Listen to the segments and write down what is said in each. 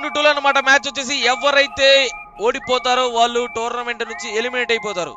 Round 2 లో అన్నమాట match వచ్చేసి ఎవరైతే ఓడిపోతారో వాళ్ళు టోర్నమెంట్ నుంచి ఎలిమినేట్ అయిపోతారు.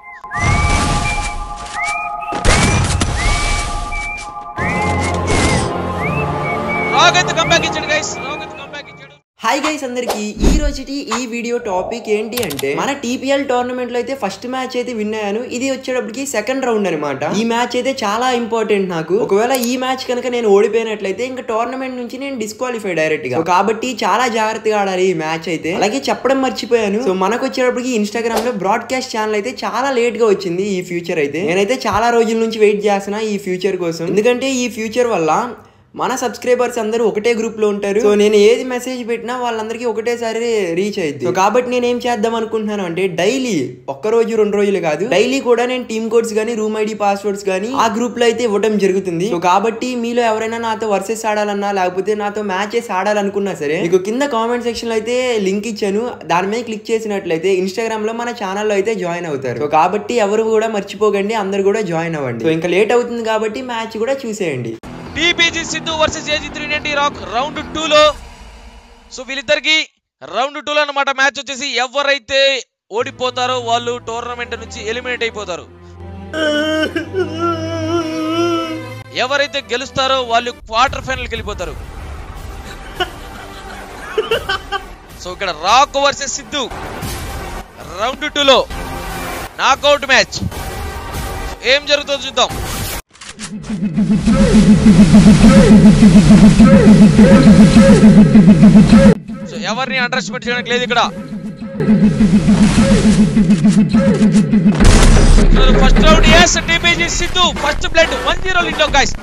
రాగైతే కంబ్యాక్ ఇచ్చాడు గైస్, రాగైతే కంబ్యాక్ ఇచ్చాడు. హాయ్ గైస్ అందరికి ఈ రోజుటి ఈ వీడియో టాపిక్ ఏంటి అంటే మన టీపీఎల్ టోర్నమెంట్ లో అయితే ఫస్ట్ మ్యాచ్ అయితే విన్ అయ్యాను. ఇది వచ్చేటప్పటికి సెకండ్ రౌండ్ అనమాట. ఈ మ్యాచ్ అయితే చాలా ఇంపార్టెంట్ నాకు. ఒకవేళ ఈ మ్యాచ్ కనుక నేను ఓడిపోయినట్లయితే ఇంకా టోర్నమెంట్ నుంచి నేను డిస్క్వాలిఫై డైరెక్ట్ గా. కాబట్టి చాలా జాగ్రత్తగా ఆడాలి ఈ మ్యాచ్ అయితే. అలాగే చెప్పడం మర్చిపోయాను, సో మనకు వచ్చేటప్పటికి ఇన్స్టాగ్రామ్ లో బ్రాడ్కాస్ట్ ఛానల్ అయితే చాలా లేట్ గా వచ్చింది. ఈ ఫ్యూచర్ అయితే నేనైతే చాలా రోజుల నుంచి వెయిట్ చేస్తున్నా ఈ ఫ్యూచర్ కోసం. ఎందుకంటే ఈ ఫ్యూచర్ వల్ల మన సబ్స్క్రైబర్స్ అందరూ ఒకటే గ్రూప్ లో ఉంటారు. సో నేను ఏది మెసేజ్ పెట్టినా వాళ్ళందరికీ ఒకటేసారి రీచ్ అయ్యింది. సో కాబట్టి నేను ఏం చేద్దాం అనుకుంటున్నాను అంటే డైలీ ఒక్క రోజు 2 రోజులు కాదు, డైలీ కూడా నేను టీమ్ కోడ్స్ గానీ రూమ్ ఐడి పాస్వర్డ్స్ గానీ ఆ గ్రూప్ లో అయితే ఇవ్వడం జరుగుతుంది. సో కాబట్టి మీలో ఎవరైనా నాతో వర్సెస్ ఆడాలన్నా లేకపోతే నాతో మ్యాచెస్ ఆడాలనుకున్నా సరే మీకు కింద కామెంట్ సెక్షన్ లో అయితే లింక్ ఇచ్చాను. దాని మీద క్లిక్ చేసినట్లయితే ఇన్స్టాగ్రామ్ లో మన ఛానల్లో అయితే జాయిన్ అవుతారు. సో కాబట్టి ఎవరు కూడా మర్చిపోకండి, అందరు కూడా జాయిన్ అవ్వండి. సో ఇంకా లేట్ అవుతుంది కాబట్టి మ్యాచ్ కూడా చూసేయండి. TPG Siddhu versus AG390 rock round 2 లో. సో వీళ్ళిద్దరికి రౌండ్ 2 లో అన్నమాట మ్యాచ్ వచ్చేసి ఎవరైతే ఓడిపోతారో వాళ్ళు టోర్నమెంట్ నుంచి ఎలిమినేట్ అయిపోతారు. ఎవరైతే గెలుస్తారో వాళ్ళు క్వార్టర్ ఫైనల్కి వెళ్ళిపోతారు. సో ఇక్కడ రాక్ వర్సెస్ సిద్ధు రౌండ్ 2 లో నాకౌట్ మ్యాచ్. ఏం జరుగుతుందో చూద్దాం. సో ఎవరిని అండర్ ఎస్టిమేట్ చేయడానికి లేదు ఇక్కడ. ఫస్ట్ రౌండ్ ఎస్ TPG Siddhu first blood 1-0 lead లో గైస్.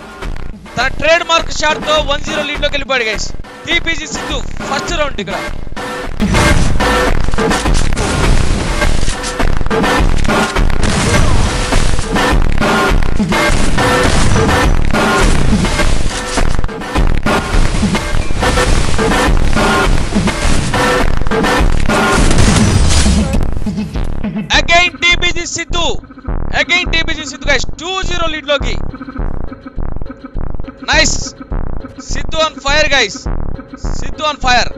తన ట్రేడ్ మార్క్ షాట్ తో 1-0 లీడ్ లోకి వెళ్ళిపోయాడు guys. TPG Siddhu first round ఇక్కడ. Again TPG Sidhu guys 2-0 lead loki. Nice. Sidhu on fire guys. Sidhu on fire.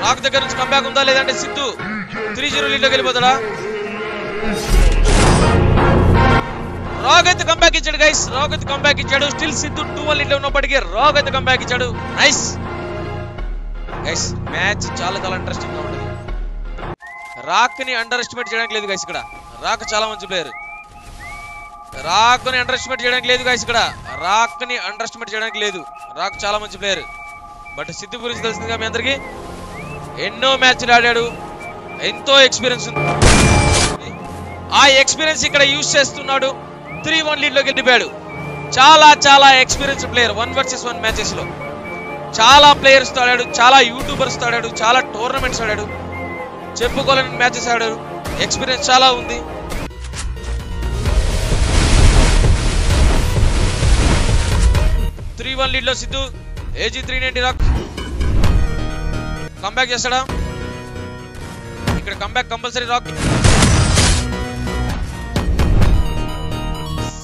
Rock దగ్గర నుంచి కంబ్యాక్ ఉందా లేదంటే సిద్ధు 3-0 లీడ్ లోకి వెళ్ళిపోతాడా? రాక్ అయితే కంబ్యాక్ ఇచ్చాడు గైస్, రాక్ అయితే కంబ్యాక్ ఇచ్చాడు. స్టిల్ సిద్ధు 2-1 లీడ్ లో ఉన్నప్పటికీ రాక్ అయితే కంబ్యాక్ ఇచ్చాడు. నైస్ గైస్, మ్యాచ్ చాలా చాలా ఇంట్రెస్టింగ్ గా ఉంటుంది. రాక్ ని అండర్ ఎస్టిమేట్ చేయడానికి లేదు గైస్ ఇక్కడ. రాక్ చాలా మంచి ప్లేయర్. రాక్ ని అండర్ ఎస్టిమేట్ చేయడానికి లేదు గైస్ ఇక్కడ. రాక్ ని అండర్ ఎస్టిమేట్ చేయడానికి లేదు. రాక్ చాలా మంచి ప్లేయర్. బట్ సిద్ధు గురించి తెలిసిందిగా మీ అందరికి. ఎన్నో మ్యాచ్లు ఆడాడు, ఎంతో ఎక్స్పీరియన్స్ ఉంది. ఆ ఎక్స్పీరియన్స్ ఇక్కడ యూజ్ చేస్తున్నాడు. 3-1 లీడ్ లోకి వెళ్ళిపోయాడు. చాలా చాలా ఎక్స్పీరియన్స్ ప్లేయర్. 1 vs 1 మ్యాచెస్ లో చాలా ప్లేయర్స్ తో ఆడాడు, చాలా యూట్యూబర్స్ తో ఆడాడు, చాలా టోర్నమెంట్స్ ఆడాడు, చెప్పుకోలేని మ్యాచెస్ ఆడాడు. ఎక్స్పీరియన్స్ చాలా ఉంది. త్రీ 1 లీడ్ లో సిద్ధు. AG390 రాక్ కంబ్యాక్ చేస్తాడా? ఇక్కడ comeback compulsory rock.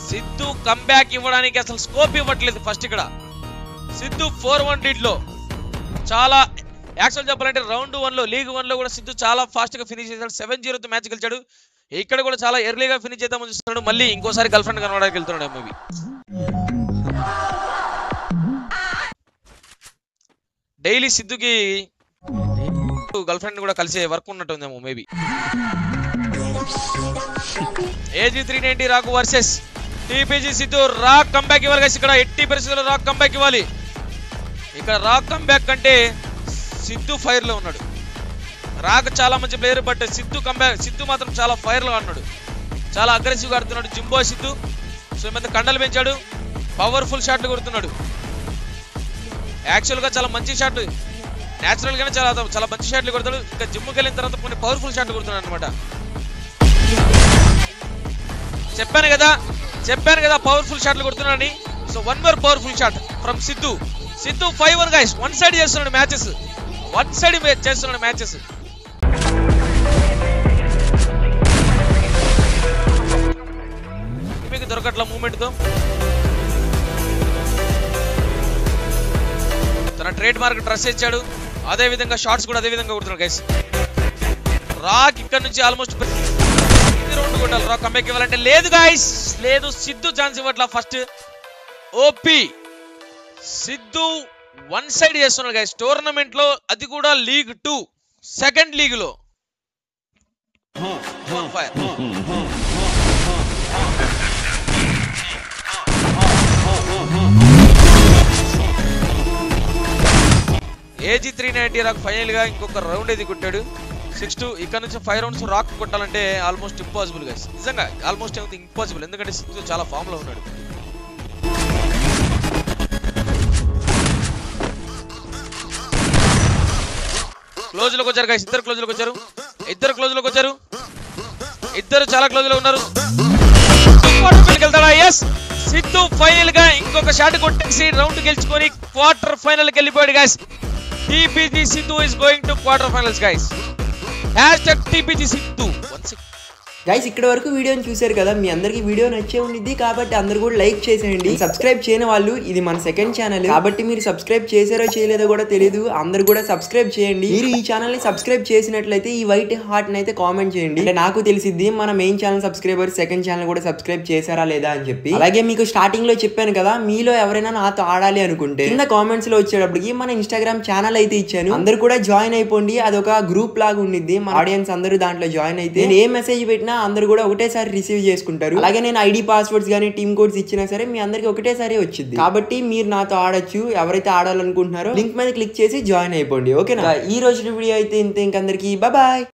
Siddhu comeback ఇవ్వడానికి అసలు స్కోప్ ఇవ్వట్లేదు ఫస్ట్ ఇక్కడ. సిద్ధు 4-1 లీడ్ లో. చాలా యాక్చువల్ చెప్పాలంటే రౌండ్ 1 లో లీగ్ 1 లో కూడా సిద్ధు చాలా ఫాస్ట్ గా ఫినిష్ చేశాడు. 7-0 మ్యాచ్ గెలిచాడు. ఇక్కడ కూడా చాలా ఎర్లీగా ఫినిష్ చేద్దామని చూస్తున్నాడు. మళ్ళీ ఇంకోసారి గర్ల్ ఫ్రెండ్ కనబడడానికి వెళ్తున్నాడు మేబీ. డైలీ సిద్ధుకి గర్ల్ ఫ్రెండ్ కూడా కలిసే వర్క్ ఉన్నట్టుందేమో maybe. AG390 Rock versus TPG Siddhu. Rock comeback ఇవ్వాలి గైస్ ఇక్కడ. ఎట్టి పరిస్థితుల్లో రాక్ కంబ్యాక్ ఇవ్వాలి. ఇక్కడ రాక్ కంబ్యాక్ అంటే సిద్ధు ఫైర్ లో ఉన్నాడు. రాక్ చాలా మంచి ప్లేయర్, బట్ సిద్ధు మాత్రం చాలా ఫైర్ లో ఉన్నాడు. చాలా అగ్రెసివ్ గా ఆడుతున్నాడు జింబో సిద్ధు. సో ఈ మధ్య కండలు పెంచాడు, పవర్ఫుల్ షాట్లు కొడుతున్నాడు. యాక్చువల్ గా చాలా మంచి షాట్లు, న్యాచురల్ గానే చాలా చాలా మంచి షాట్లు కొడతాడు. ఇంకా జిమ్కి వెళ్ళిన తర్వాత కొన్ని పవర్ఫుల్ షాట్లు కొడుతున్నాడు అనమాట. చెప్పాను కదా పవర్ఫుల్ షాట్లు కొడుతున్నాడని. So 1 more powerful shot from Siddhu. Siddhu 5-1 guys. One side చేస్తున్నాడు మ్యాచెస్. కట్ల మూమెంట్ తో తన ట్రేడ్ మార్క్ డ్రెస్ ఇచ్చాడు. అదే విధంగా షాట్స్ కూడా అదే విధంగా కొడుతున్నాడు గైస్. రాక్ ఇక్కడ నుంచి ఆల్మోస్ట్ రౌండ్ కొట్టాలి. రాక్ కంబ్యాక్ ఇవ్వాలంటే లేదు గైస్, లేదు. సిద్ధు ఛాన్స్ ఇవ్వట్లా. First OP Siddhu one side చేస్తున్నాడు గైస్ టోర్నమెంట్ లో, అది కూడా లీగ్ 2 సెకండ్ లీగ్ లో. ఏజీ 390 రాక్ ఫైనల్ గా ఇంకొక రౌండ్ ఇది కొట్టాడు. 6-2. ఇక్కడ నుంచి 5 రౌండ్స్ రాక్ కొట్టాలంటే ఆల్మోస్ట్ ఇంపాసిబుల్ గైస్. నిజంగా ఆల్మోస్ట్ ఏమైతే ఇంపాసిబుల్, ఎందుకంటే సిద్ధు చాలా ఫామ్ లో ఉన్నాడు. క్లోజ్ లోకి వచ్చారు గైస్. ఇద్దరు క్లోజ్ లోకి వచ్చారు. ఇద్దరు చాలా క్లోజ్ లో ఉన్నారు. వెళ్తాడా? ఎస్, సిద్ధు ఫైనల్ గా ఇంకొక షాట్ కొట్టేసి రౌండ్ గెలుచుకొని క్వార్టర్ ఫైనల్ కి వెళ్ళిపోయాడు guys. TPG Sidhu is going to quarter finals guys. #TPG Sidhu. Guys ఇక్కడ వరకు వీడియోని చూశారు కదా, మీ అందరికి వీడియో నచ్చే ఉండిద్ది కాబట్టి అందరు కూడా లైక్ చేసేయండి. సబ్స్క్రైబ్ చేయని వాళ్ళు, ఇది మన సెకండ్ ఛానల్ కాబట్టి మీరు సబ్స్క్రైబ్ చేశారో చేయలేదో కూడా తెలియదు, అందరు కూడా సబ్స్క్రైబ్ చేయండి. మీరు ఈ ఛానల్ ని సబ్స్క్రైబ్ చేసినట్లయితే ఈ వైట్ హార్ట్ ని అయితే కామెంట్ చేయండి, అంటే నాకు తెలిసిద్ది మన main channel subscriber second channel కూడా సబ్స్క్రైబ్ చేశారా లేదా అని చెప్పి. అలాగే మీకు స్టార్టింగ్ లో చెప్పాను కదా, మీలో ఎవరైనా నాతో ఆడాలి అనుకుంటే కింద కామెంట్స్ లో వచ్చేటప్పటికి మన ఇన్స్టాగ్రామ్ ఛానల్ అయితే ఇచ్చాను, అందరు కూడా జాయిన్ అయిపోండి. అదొక గ్రూప్ లాగా ఉండిద్ది, మన ఆడియన్స్ అందరూ దాంట్లో జాయిన్ అయితే నేను ఏ మెసేజ్ పెట్టినా అందరూ కూడా ఒకటేసారి రిసీవ్ చేసుకుంటారు. అలాగే నేను ఐడి పాస్వర్డ్స్ కానీ టీమ్ కోడ్స్ ఇచ్చినా సరే మీ అందరికి ఒకటేసారి వచ్చింది. కాబట్టి మీరు నాతో ఆడొచ్చు, ఎవరైతే ఆడాలనుకుంటున్నారో లింక్ మీద క్లిక్ చేసి జాయిన్ అయిపోండి. ఓకేనా? ఈ రోజు వీడియో అయితే ఇంతే. ఇంకందరికి బాయ్.